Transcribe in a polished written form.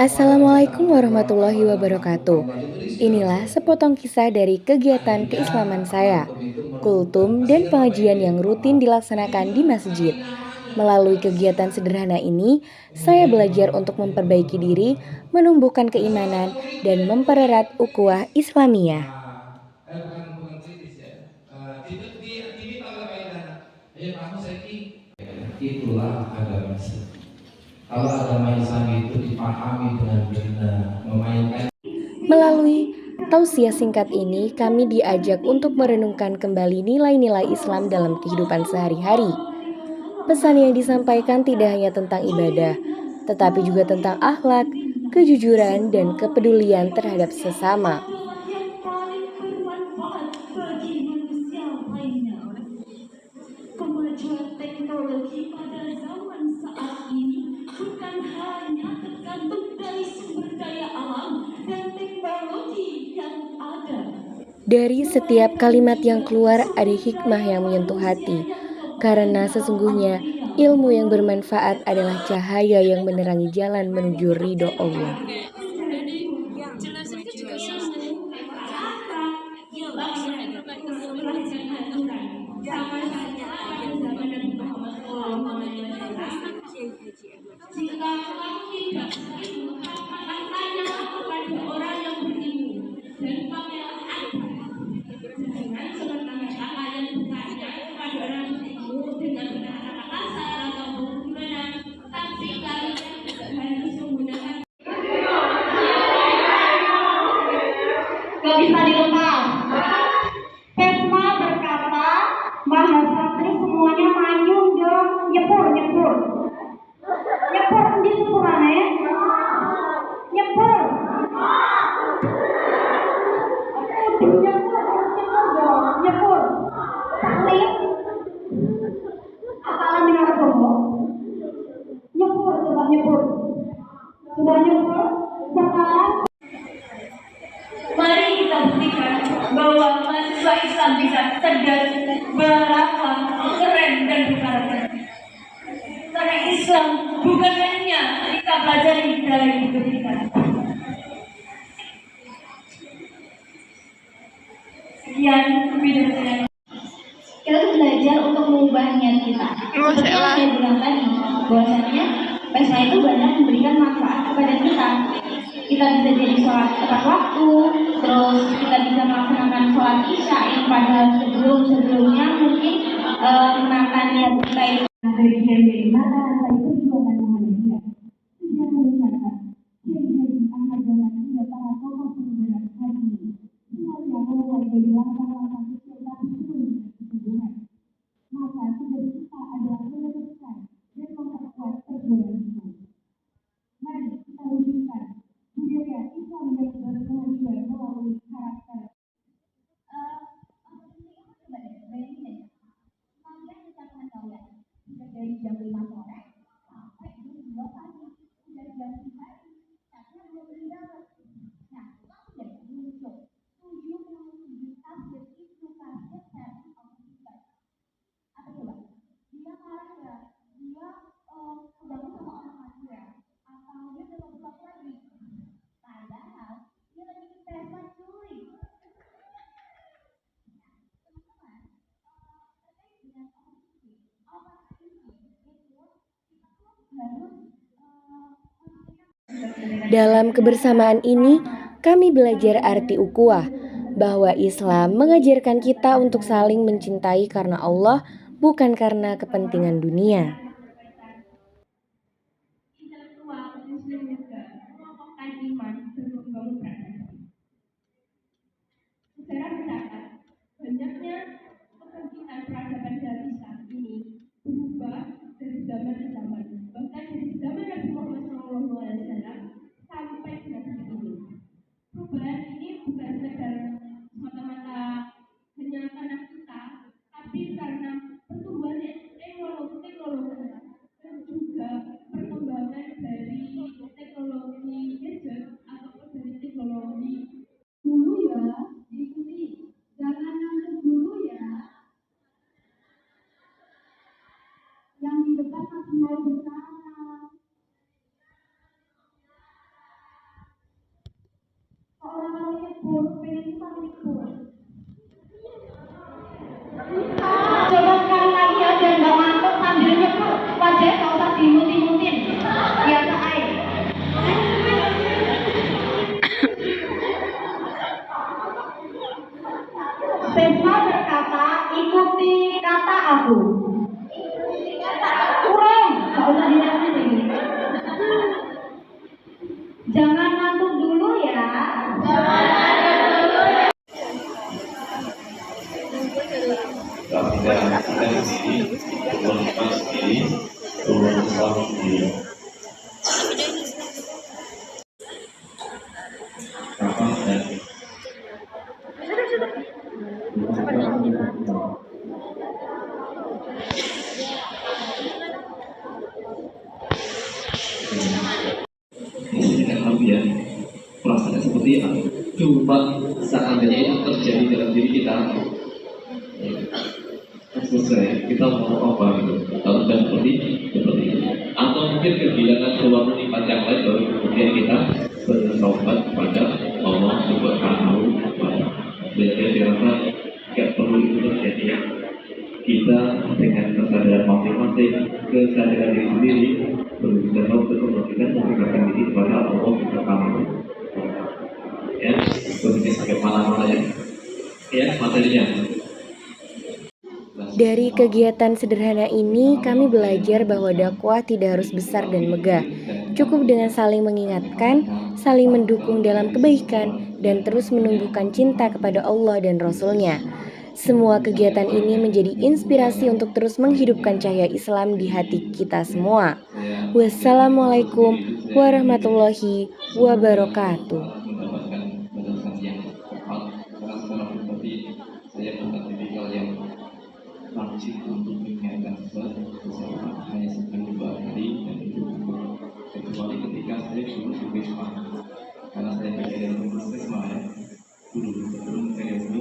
Assalamualaikum warahmatullahi wabarakatuh. Inilah sepotong kisah dari kegiatan keislaman saya, kultum dan pengajian yang rutin dilaksanakan di masjid. Melalui kegiatan sederhana ini, saya belajar untuk memperbaiki diri, menumbuhkan keimanan, dan mempererat ukhuwah Islamiyah. Melalui tausiah singkat ini, kami diajak untuk merenungkan kembali nilai-nilai Islam dalam kehidupan sehari-hari. Pesan yang disampaikan tidak hanya tentang ibadah, tetapi juga tentang akhlak, kejujuran, dan kepedulian terhadap sesama. Kemajuan teknologi pada zaman saat ini bukan hanya tergantung dari sumber daya alam dan teknologi yang ada, Dari setiap kalimat melainkan yang juga keluar ada sumber hikmah daya yang menyentuh manusia hati. yang Karena kebanyakan sesungguhnya akhirnya ilmu yang merugikan bermanfaat adalah cahaya yang menerangi jalan menuju ridho Allah. Jelas itu juga kita sama-sama pada zaman Nabi Muhammad SAW. Jika kamu tidak berilmu, maka tanyalah kepada orang yang berilmu dan pakailah adab. Jangan semata-mata kalian bertanya kepada orang yang berilmu dengan kata-kata kasar atau bagaimana, tapi kalian juga harus menggunakan. Gak bisa dilepas. Pesma berkata, Mahasantri semuanya manyung dong, nyepur, nyepur. Nyepur di sepurane. Nyepur. Kudu nyepur, nyepur dong, nyepur. Taklim. Apalah dengar kamu? Nyepur, coba nyepur. Sudah nyepur? Sekarang mari kita buktikan bahwa mahasiswa Islam bisa cerdas, berakhlak, keren dan berkarakter. Karena Islam bukan hanya kita pelajari dalam hidup kita. Sekian video saya. Kita tuh belajar untuk mengubah niat kita. Seperti yang saya bilang tadi, bahwasanya pesta itu banyak memberikan manfaat kepada kita. Kita bisa jadi sholat tepat waktu, terus kita bisa melaksanakan sholat isya yang pada sebelumnya mungkin menata niat kita itu dari mata rasa itu perjuangan Muhammadiyah. Dia mengucapkan, Kiai Haji Ahmad Dahlan hingga para tokoh penggerak haji semuanya mulai dari langkah-langkah kecil tapi penuh kesungguhan. Maka tugas kita adalah meneruskan dan memperkuat perjuangan itu. Mari kita wujudkan budaya Islam yang berkemajuan melalui karakter. Kalian bisa pengetahuan sudah dari jam 5 sore sampai jam 2 pagi sudah jam 5 tapi belum mendarat. Nah, kamu sudah muncul 77 tafsir itu tafsir versi Al-Quran. Apa coba? Dia marah ya, dia ketemu sama orang kafir atau dia belum pulang lagi. Padahal dia lagi di pesta cuy. Teman-teman, terkait dengan opportunity, itu kita tuh harus Dalam kebersamaan ini, kami belajar arti ukhuwah, bahwa Islam mengajarkan kita untuk saling mencintai karena Allah, bukan karena kepentingan dunia. intelektual muslim juga mengokohkan iman dan membangun peradaban. Sejarah mencatat banyaknya kebangkitan peradaban dalam Islam ini berubah dari zaman ke zaman, bahkan dari zaman Nabi Muhammad SAW sampai dengan saat ini. Perubahan ini bukan sekedar semata-mata hanya karena kita, tapi karena pertumbuhan teknologi dan juga perkembangan dari teknologi gadget ataupun dari teknologi dulu ya, diikuti. Jangan ngantuk dulu ya. Yang di depan masih mau bicara. Kurang, nggak usah dinyanyi ini. Jangan ngantuk dulu ya. Kita di sini, berlepas diri, berlepas diri. Kapan dan dengan ambian perasaan seperti apa? Coba seandainya itu terjadi dalam diri kita, selesai kita mau apa gitu, kalau sudah seperti itu, atau mungkin kehilangan ruang nikmat yang lain baru kemudian kita bertobat kepada Allah Subhanahu wa Ta'ala. Jadi dirasa tidak perlu itu terjadi. Kita dengan kesadaran masing-masing, kesadaran diri sendiri, perlu kita tahu betul bahwa kita mendekatkan diri kepada Allah Subhanahu wa Ta'ala. Ya, seperti sampai mana-mana ya materinya. Dari kegiatan sederhana ini, kami belajar bahwa dakwah tidak harus besar dan megah. Cukup dengan saling mengingatkan, saling mendukung dalam kebaikan, dan terus menumbuhkan cinta kepada Allah dan Rasul-Nya. Semua kegiatan ini menjadi inspirasi untuk terus menghidupkan cahaya Islam di hati kita semua. Wassalamualaikum warahmatullahi wabarakatuh. Mendapatkan balasan yang tepat, karena secara pribadi saya bukan tipikal yang rajin untuk mengingatkan seseorang, hanya sekali 2 hari dan itu cukup. Kecuali ketika saya dulu di Wisma, karena saya bagian dari Wisma ya, dulu sebelum saya di